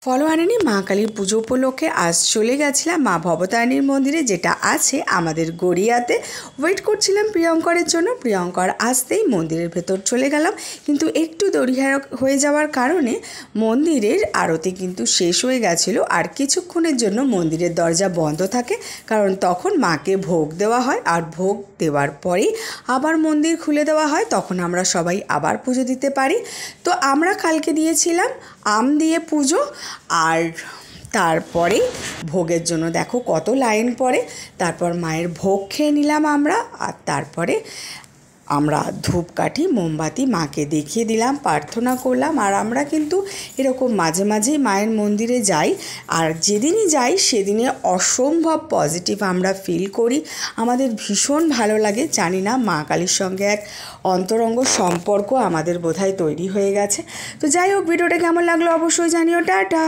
ফলোয়ারিনী মা কালীর পুজো উপলক্ষে আজ চলে গেছিলাম মা ভবতারিণীর মন্দিরে, যেটা আছে আমাদের গড়িয়াতে। ওয়েট করছিলাম প্রিয়ঙ্করের জন্য। প্রিয়ঙ্কর আসতেই মন্দিরের ভেতর চলে গেলাম, কিন্তু একটু দেরি হয়ে যাওয়ার কারণে মন্দিরের আরতি কিন্তু শেষ হয়ে গেছিলো। আর কিছুক্ষণের জন্য মন্দিরের দরজা বন্ধ থাকে, কারণ তখন মাকে ভোগ দেওয়া হয়। আর ভোগ দেওয়ার পরেই আবার মন্দির খুলে দেওয়া হয়, তখন আমরা সবাই আবার পুজো দিতে পারি। তো আমরা কালকে দিয়েছিলাম আম দিয়ে পুজো, আর তারপরে ভোগের জন্য দেখো কত লাইন পড়ে। তারপর মায়ের ভোগ খেয়ে নিলাম আমরা, আর তারপরে আমরা ধূপকাঠি মোমবাতি মাকে দেখিয়ে দিলাম, প্রার্থনা করলাম। আর আমরা কিন্তু এরকম মাঝে মাঝেই মায়ের মন্দিরে যাই, আর যেদিনই যাই সেদিনে অসম্ভব পজিটিভ আমরা ফিল করি। আমাদের ভীষণ ভালো লাগে। জানি না, মা কালীর সঙ্গে এক অন্তরঙ্গ সম্পর্ক আমাদের বোধহয় তৈরি হয়ে গেছে। তো যাই হোক, ভিডিওটা কেমন লাগলো অবশ্যই জানিও। টাটা।